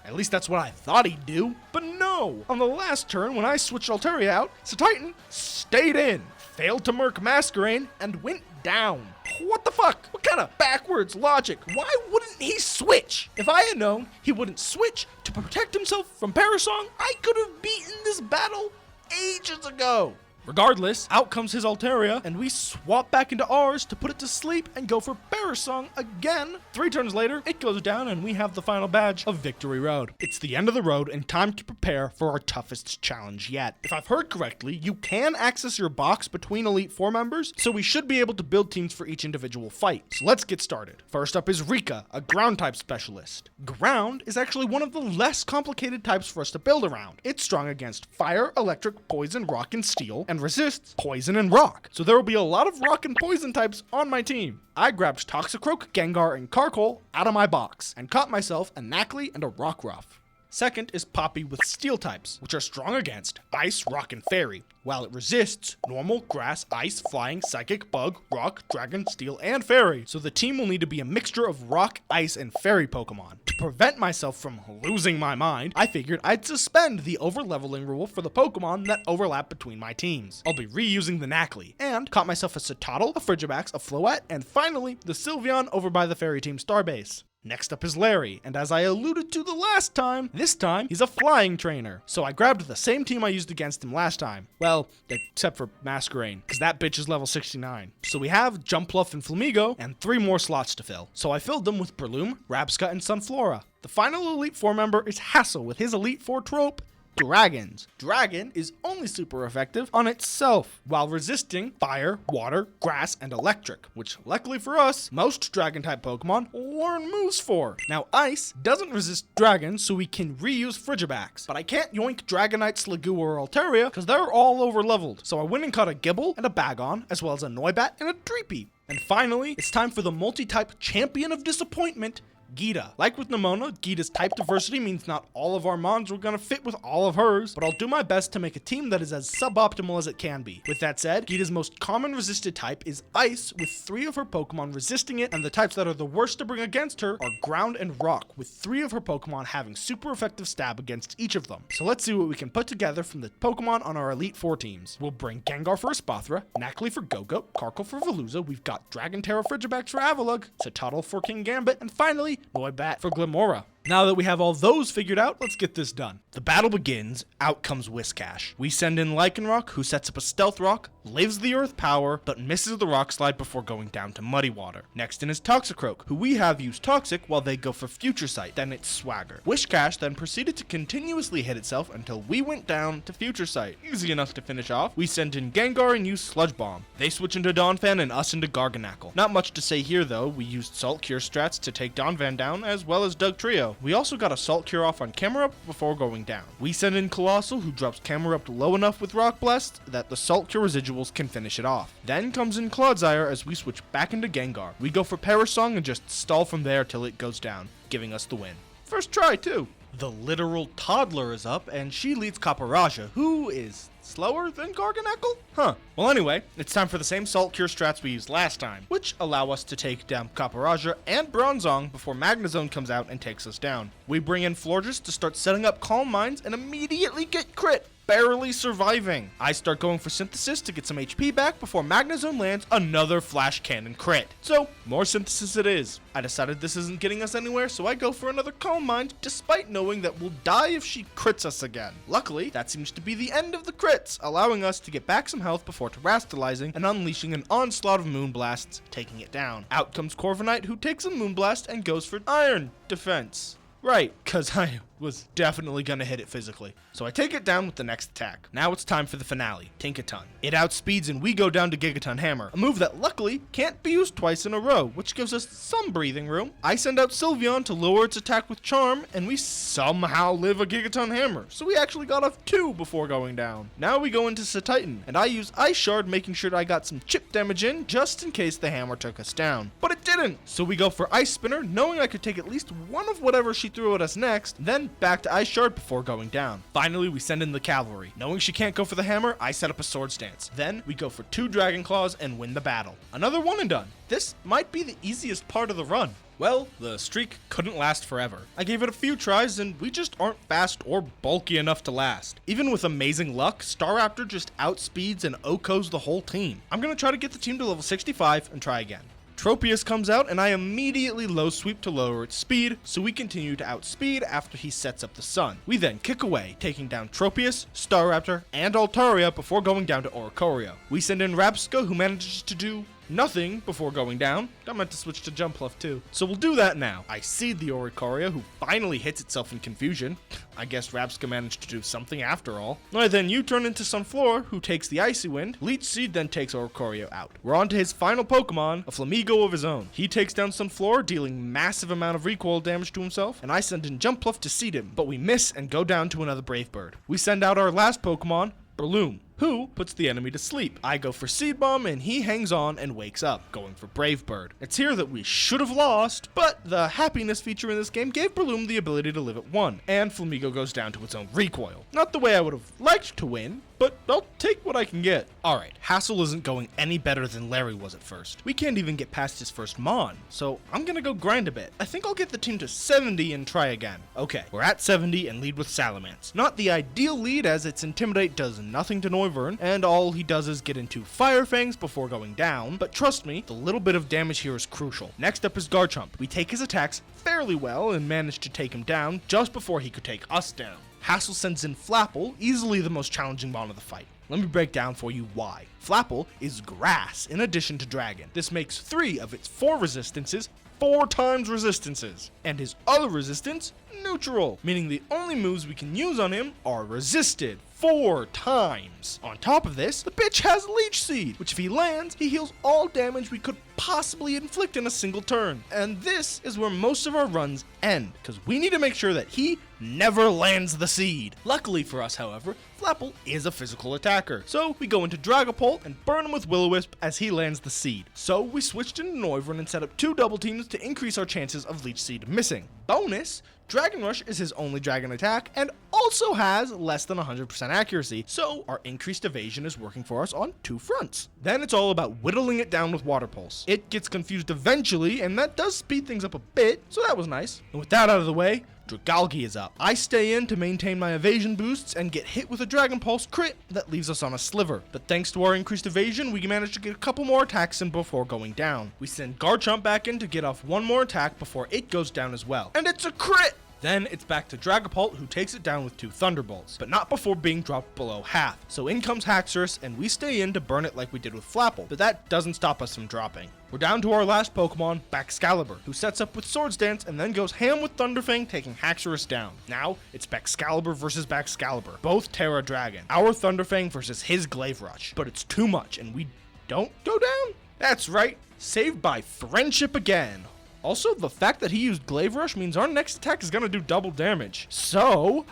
At least that's what I thought he'd do. But no! On the last turn, when I switched Altaria out, Titan stayed in, failed to murk Masquerain, and went down. What the fuck? What kind of backwards logic? Why wouldn't he switch? If I had known he wouldn't switch to protect himself from Perish Song, I could have beaten this battle ages ago. Regardless, out comes his Altaria, and we swap back into ours to put it to sleep and go for Perish Song again. 3 turns later, it goes down, and we have the final badge of Victory Road. It's the end of the road, and time to prepare for our toughest challenge yet. If I've heard correctly, you can access your box between Elite Four members, so we should be able to build teams for each individual fight. So let's get started. First up is Rika, a ground type specialist. Ground is actually one of the less complicated types for us to build around. It's strong against fire, electric, poison, rock, and steel, and resists poison and rock. So there will be a lot of rock and poison types on my team. I grabbed Toxicroak, Gengar, and Carkol out of my box and caught myself a Knackley and a Rockruff. Second is Poppy with steel types, which are strong against ice, rock, and fairy, while it resists normal, grass, ice, flying, psychic, bug, rock, dragon, steel, and fairy. So the team will need to be a mixture of rock, ice, and fairy Pokemon. To prevent myself from losing my mind, I figured I'd suspend the overleveling rule for the Pokemon that overlap between my teams. I'll be reusing the Knackley, and caught myself a Citadel, a Frigibax, a Floette, and finally, the Sylveon over by the fairy team Starbase. Next up is Larry, and as I alluded to the last time, this time he's a flying trainer. So I grabbed the same team I used against him last time. Well, except for Masquerain, because that bitch is level 69. So we have Jumpluff and Flamigo, and 3 more slots to fill. So I filled them with Breloom, Rabscut, and Sunflora. The final Elite Four member is Hassel with his Elite Four trope, Dragons. Dragon is only super effective on itself, while resisting fire, water, grass, and electric, which luckily for us, most dragon-type Pokemon learn moves for. Now, Ice doesn't resist dragons, so we can reuse Frigibax, but I can't yoink Dragonite, Sliggoo, or Altaria, because they're all over-leveled. So I went and caught a Gibble and a Bagon, as well as a Noibat and a Dreepy. And finally, it's time for the multi-type champion of disappointment, Geeta. Like with Nimona, Geeta's type diversity means not all of our mons are gonna fit with all of hers, but I'll do my best to make a team that is as suboptimal as it can be. With that said, Geeta's most common resisted type is Ice, with 3 of her Pokemon resisting it, and the types that are the worst to bring against her are Ground and Rock, with 3 of her Pokemon having super effective stab against each of them. So let's see what we can put together from the Pokemon on our Elite Four teams. We'll bring Gengar for Espathra, Knackley for Go-Go, Carkol for Veluza, we've got Dragon Terra Frigibax for Avalugg, Citadel for King Gambit, and finally, Noibat for Glimmora. Now that we have all those figured out, let's get this done. The battle begins, out comes Whiscash. We send in Lycanroc, who sets up a Stealth Rock, lives the Earth Power, but misses the Rock Slide before going down to Muddy Water. Next in is Toxicroak, who we have use Toxic while they go for Future Sight, then it's Swagger. Whiscash then proceeded to continuously hit itself until we went down to Future Sight. Easy enough to finish off. We send in Gengar and use Sludge Bomb. They switch into Donphan and us into Garganacl. Not much to say here though, we used Salt Cure strats to take Donphan down as well as Dugtrio. We also got a Salt Cure off on Camerupt before going down. We send in Colossal, who drops Camerupt low enough with Rock Blast that the Salt Cure residuals can finish it off. Then comes in Clodsire as we switch back into Gengar. We go for Perish Song and just stall from there till it goes down, giving us the win. First try too. The literal toddler is up, and she leads Caparaja, who is slower than Garganacl? Huh. Well anyway, it's time for the same Salt Cure strats we used last time, which allow us to take down Caparaja and Bronzong before Magnezone comes out and takes us down. We bring in Florges to start setting up Calm Minds and immediately get crit, barely surviving. I start going for Synthesis to get some HP back before Magnezone lands another Flash Cannon crit. So, more Synthesis it is. I decided this isn't getting us anywhere, so I go for another Calm Mind, despite knowing that we'll die if she crits us again. Luckily, that seems to be the end of the crits, allowing us to get back some health before terastallizing and unleashing an onslaught of Moonblasts, taking it down. Out comes Corviknight, who takes a Moonblast and goes for Iron Defense. Right, cause I was definitely gonna hit it physically. So I take it down with the next attack. Now it's time for the finale, Tinkaton. It outspeeds and we go down to Gigaton Hammer, a move that luckily can't be used twice in a row, which gives us some breathing room. I send out Sylveon to lower its attack with Charm, and we somehow live a Gigaton Hammer, so we actually got off 2 before going down. Now we go into Satitan, and I use Ice Shard, making sure I got some chip damage in, just in case the hammer took us down. But it didn't! So we go for Ice Spinner, knowing I could take at least one of whatever she threw at us next, then back to Ice Shard before going down. Finally, we send in the Cavalry. Knowing she can't go for the hammer, I set up a Swords Dance. Then we go for 2 Dragon Claws and win the battle. Another one and done. This might be the easiest part of the run. Well, the streak couldn't last forever. I gave it a few tries and we just aren't fast or bulky enough to last. Even with amazing luck, Staraptor just outspeeds and OHKOs the whole team. I'm gonna try to get the team to level 65 and try again. Tropius comes out and I immediately low sweep to lower its speed, so we continue to outspeed after he sets up the sun. We then kick away, taking down Tropius, Staraptor, and Altaria before going down to Oricorio. We send in Rapsco, who manages to do nothing before going down. I meant to switch to Jumpluff too. So we'll do that now. I seed the Oricorio, who finally hits itself in confusion. I guess Rapska managed to do something after all. I then U-turn into Sunflora, who takes the Icy Wind. Leech Seed then takes Oricorio out. We're on to his final Pokemon, a Flamigo of his own. He takes down Sunflora, dealing massive amount of recoil damage to himself, and I send in Jumpluff to seed him, but we miss and go down to another Brave Bird. We send out our last Pokemon, Breloom, who puts the enemy to sleep. I go for Seed Bomb and he hangs on and wakes up, going for Brave Bird. It's here that we should have lost, but the happiness feature in this game gave Breloom the ability to live at 1, and Flamigo goes down to its own recoil. Not the way I would have liked to win, but I'll take what I can get. Alright, Hassel isn't going any better than Larry was at first. We can't even get past his first Mon, so I'm gonna go grind a bit. I think I'll get the team to 70 and try again. Okay, we're at 70 and lead with Salamence. Not the ideal lead, as its Intimidate does nothing to Noivern, and all he does is get into Fire Fangs before going down, but trust me, the little bit of damage here is crucial. Next up is Garchomp. We take his attacks fairly well and manage to take him down just before he could take us down. Hassel sends in Flapple, easily the most challenging Mon of the fight. Let me break down for you why. Flapple is grass in addition to dragon. This makes 3 of its 4 resistances 4 times resistances, and his other resistance neutral, meaning the only moves we can use on him are resisted 4 times. On top of this, the bitch has Leech Seed, which if he lands, he heals all damage we could possibly inflict in a single turn. And this is where most of our runs end, because we need to make sure that he never lands the seed. Luckily for us, however, Flapple is a physical attacker, so we go into Dragapult and burn him with Will-O-Wisp as he lands the seed. So we switched into Noivern and set up 2 double teams to increase our chances of Leech Seed missing. Bonus, Dragon Rush is his only dragon attack and also has less than 100% accuracy, so our increased evasion is working for us on 2 fronts. Then it's all about whittling it down with Water Pulse. It gets confused eventually, and that does speed things up a bit, so that was nice. And with that out of the way, Dragalge is up. I stay in to maintain my evasion boosts and get hit with a Dragon Pulse crit that leaves us on a sliver. But thanks to our increased evasion, we managed to get a couple more attacks in before going down. We send Garchomp back in to get off 1 more attack before it goes down as well. And it's a crit! Then it's back to Dragapult, who takes it down with 2 Thunderbolts, but not before being dropped below half. So in comes Haxorus, and we stay in to burn it like we did with Flapple, but that doesn't stop us from dropping. We're down to our last Pokemon, Baxcalibur, who sets up with Swords Dance and then goes ham with Thunderfang, taking Haxorus down. Now, it's Baxcalibur versus Baxcalibur, both Terra Dragon. Our Thunderfang versus his Glaive Rush, but it's too much, and we don't go down? That's right, saved by friendship again. Also, the fact that he used Glaive Rush means our next attack is gonna do double damage. So,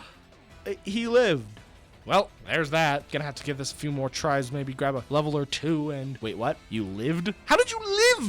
he lived. Well, there's that. Gonna have to give this a few more tries, maybe grab a level or 2 and... Wait, what? You lived? How did you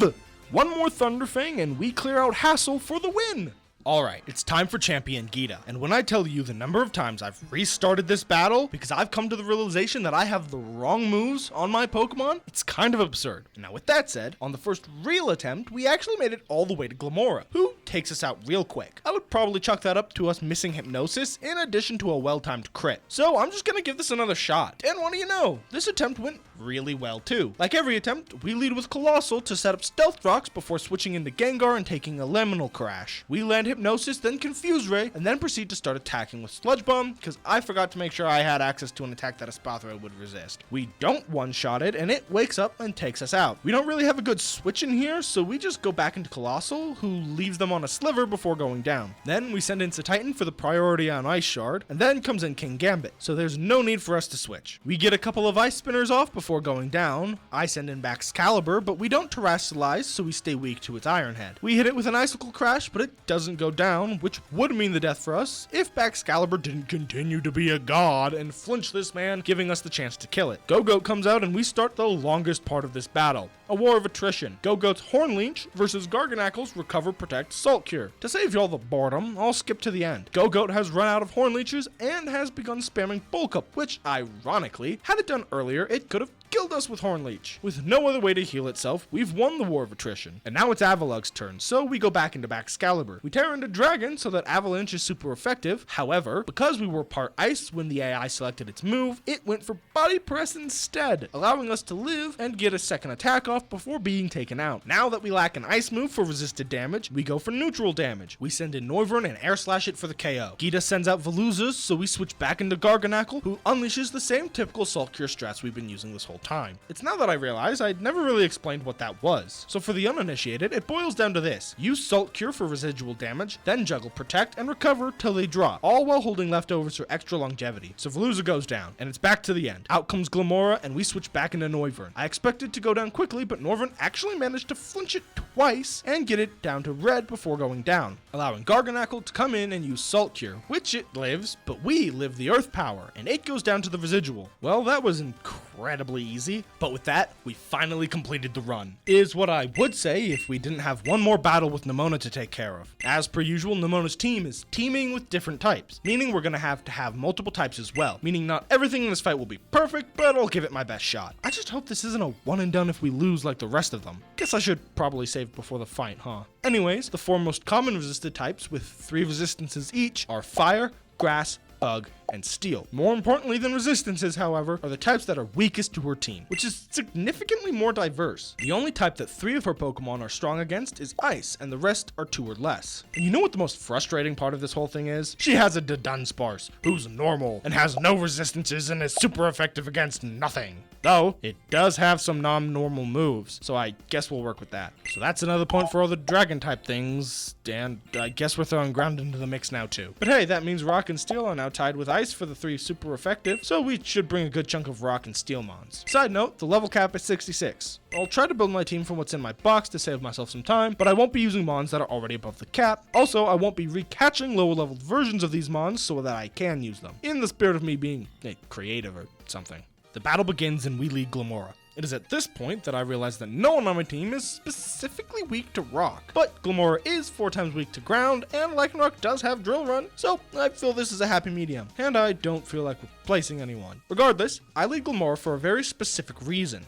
live? 1 more Thunderfang and we clear out Hassel for the win. Alright, it's time for Champion Geeta, and when I tell you the number of times I've restarted this battle because I've come to the realization that I have the wrong moves on my Pokemon, it's kind of absurd. Now with that said, on the first real attempt, we actually made it all the way to Glamora, who takes us out real quick. I would probably chalk that up to us missing Hypnosis in addition to a well-timed crit. So I'm just gonna give this another shot, and what do you know? This attempt went really well too. Like every attempt, we lead with Colossal to set up Stealth Rocks before switching into Gengar and taking a Liminal Crash. We land Hypnosis, then Confuse Ray, and then proceed to start attacking with Sludge Bomb, because I forgot to make sure I had access to an attack that Espathra would resist. We don't one-shot it, and it wakes up and takes us out. We don't really have a good switch in here, so we just go back into Colossal, who leaves them on a sliver before going down. Then we send in Titan for the priority on Ice Shard, and then comes in King Gambit, so there's no need for us to switch. We get a couple of Ice Spinners off before going down. I send in Baxcalibur, but we don't Terrasilize, so we stay weak to its Iron Head. We hit it with an Icicle Crash, but it doesn't go down, which would mean the death for us if Baxcalibur didn't continue to be a god and flinch this man, giving us the chance to kill it. Go-Goat comes out and we start the longest part of this battle, a war of attrition. Go-Goat's Horn Leech versus Garganacle's Recover, Protect, Salt Cure. To save y'all the boredom, I'll skip to the end. Go-Goat has run out of Horn Leeches and has begun spamming Bulk Up, which, ironically, had it done earlier, it could have killed us with Horn Leech. With no other way to heal itself, we've won the war of attrition. And now it's Avalug's turn, so we go back into Baxcalibur. We tear into Dragon so that Avalanche is super effective. However, because we were part Ice when the AI selected its move, it went for Body Press instead, allowing us to live and get a second attack off before being taken out. Now that we lack an Ice move for resisted damage, we go for neutral damage. We send in Noivern and Air Slash it for the KO. Gita sends out Veluza, so we switch back into Garganacle, who unleashes the same typical Salt Cure strats we've been using this whole time. It's now that I realize I'd never really explained what that was. So for the uninitiated, it boils down to this. Use Salt Cure for residual damage, then juggle Protect and Recover till they drop, all while holding leftovers for extra longevity. So Veluza goes down, and it's back to the end. Out comes Glamora, and we switch back into Noivern. I expected to go down quickly, but Noivern actually managed to flinch it twice and get it down to red before going down, allowing Garganacle to come in and use Salt Cure, which it lives, but we live the Earth Power, and it goes down to the residual. Well, that was incredibly easy, but with that, we finally completed the run. Is what I would say if we didn't have one more battle with Nemona to take care of. As per usual, Nemona's team is teaming with different types, meaning we're gonna have to have multiple types as well, meaning not everything in this fight will be perfect, but I'll give it my best shot. I just hope this isn't a one and done if we lose like the rest of them. Guess I should probably save before the fight, huh? Anyways, the four most common resisted types with 3 resistances each are Fire, Grass, Bug, and Steel. More importantly than resistances, however, are the types that are weakest to her team, which is significantly more diverse. The only type that 3 of her Pokemon are strong against is Ice, and the rest are 2 or less. And you know what the most frustrating part of this whole thing is? She has a Dunsparce, who's normal, and has no resistances and is super effective against nothing. Though, it does have some non-normal moves, so I guess we'll work with that. So that's another point for all the dragon type things, and I guess we're throwing ground into the mix now too. But hey, that means Rock and Steel are now tied with Ice for the 3 super effective, so we should bring a good chunk of Rock and Steel mons. Side note, the level cap is 66. I'll try to build my team from what's in my box to save myself some time, but I won't be using mons that are already above the cap. Also, I won't be recatching lower leveled versions of these mons so that I can use them, in the spirit of me being creative or something. The battle begins and we lead Glamora. It is at this point that I realize that no one on my team is specifically weak to rock, but Glamora is 4 times weak to ground, and Lycanroc does have Drill Run, so I feel this is a happy medium, and I don't feel like replacing anyone. Regardless, I lead Glamora for a very specific reason.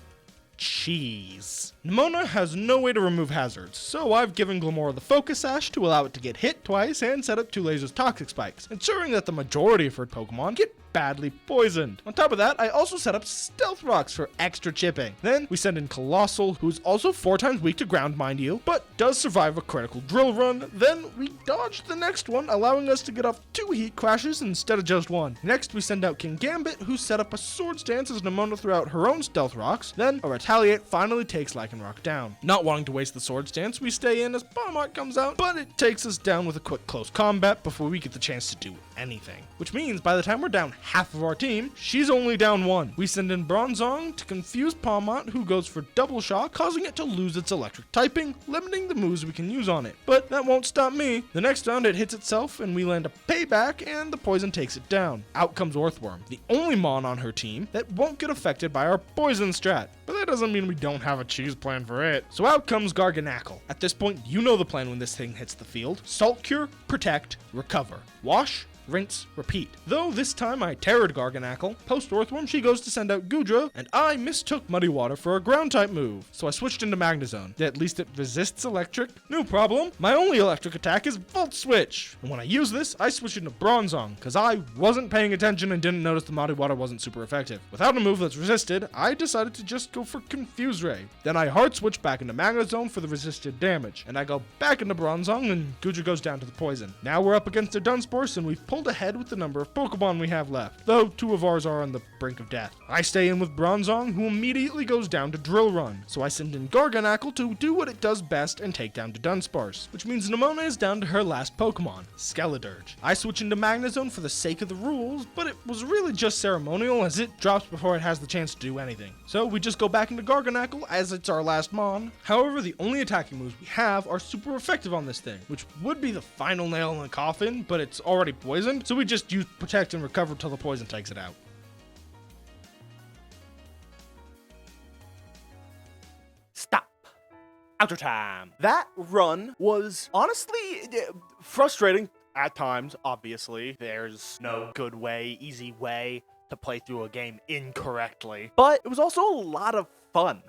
Cheese. Nemona has no way to remove hazards, so I've given Glamora the Focus Sash to allow it to get hit twice and set up 2 Laser's Toxic Spikes, ensuring that the majority of her Pokemon get badly poisoned. On top of that, I also set up Stealth Rocks for extra chipping. Then we send in Colossal, who's also 4 times weak to ground, mind you, but does survive a critical Drill Run. Then we dodge the next one, allowing us to get off 2 Heat Crashes instead of just 1. Next, we send out King Gambit, who set up a Swords Dance as Nemona threw out her own Stealth Rocks. Then a Retaliate finally takes Lycanroc down. Not wanting to waste the Swords Dance, we stay in as Palmot comes out, but it takes us down with a quick close combat before we get the chance to do anything. Which means by the time we're down half of our team, she's only down 1. We send in Bronzong to confuse Palmot, who goes for Double Shock, causing it to lose its electric typing, limiting the moves we can use on it. But that won't stop me. The next round it hits itself and we land a Payback and the poison takes it down. Out comes Orthworm, the only Mon on her team that won't get affected by our poison strat. But that doesn't mean we don't have a cheese plan for it. So out comes Garganacle. At this point, you know the plan when this thing hits the field. Salt Cure, Protect, Recover. Wash, rinse, repeat. Though this time I terrored Garganackle, post-Earthworm she goes to send out Goodra, and I mistook Muddy Water for a ground-type move, so I switched into Magnezone. At least it resists electric. No problem, my only electric attack is Volt Switch, and when I use this, I switch into Bronzong, cause I wasn't paying attention and didn't notice the Muddy Water wasn't super effective. Without a move that's resisted, I decided to just go for Confuse Ray. Then I hard switch back into Magnezone for the resisted damage, and I go back into Bronzong, and Goodra goes down to the poison. Now we're up against a Dunsparce, and we've pulled ahead with the number of Pokemon we have left, though 2 of ours are on the brink of death. I stay in with Bronzong, who immediately goes down to Drill Run, so I send in Garganackle to do what it does best and take down to Dunsparce, which means Nemona is down to her last Pokemon, Skeledirge. I switch into Magnezone for the sake of the rules, but it was really just ceremonial as it drops before it has the chance to do anything. So we just go back into Garganackle as it's our last Mon. However, the only attacking moves we have are super effective on this thing, which would be the final nail in the coffin, but it's already poisoned, so we just use Protect and Recover till the poison takes it out. Stop. Outro time. That run was honestly frustrating at times, obviously. There's no good way, easy way to play through a game incorrectly. But it was also a lot of fun.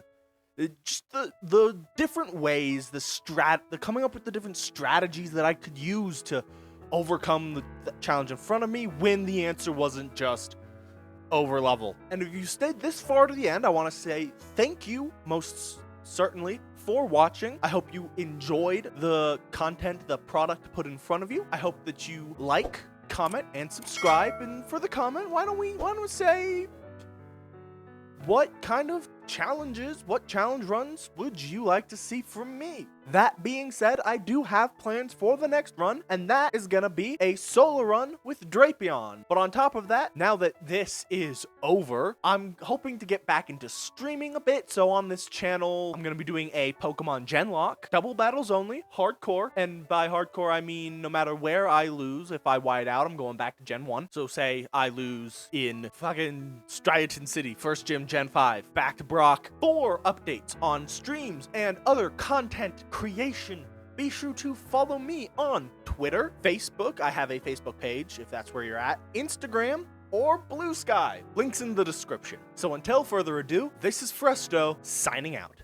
Just the different ways, the coming up with the different strategies that I could use to overcome the challenge in front of me when the answer wasn't just over level. And if you stayed this far to the end, I want to say thank you most certainly for watching. I hope you enjoyed the content, the product put in front of you. I hope that you like, comment, and subscribe. And for the comment, why don't we say what kind of challenges, what challenge runs would you like to see from me? That being said, I do have plans for the next run, and that is gonna be a solo run with Drapion. But on top of that, now that this is over, I'm hoping to get back into streaming a bit. So on this channel, I'm gonna be doing a Pokemon Genlock, double battles only, hardcore. And by hardcore, I mean no matter where I lose, if I white out, I'm going back to Gen 1. So say I lose in fucking Striaton City, first gym Gen 5, back to Brock, for updates on streams and other content creation. Be sure to follow me on Twitter, Facebook. I have a Facebook page if that's where you're at, Instagram, or Blue Sky. Links in the description. So until further ado, this is Fresto signing out.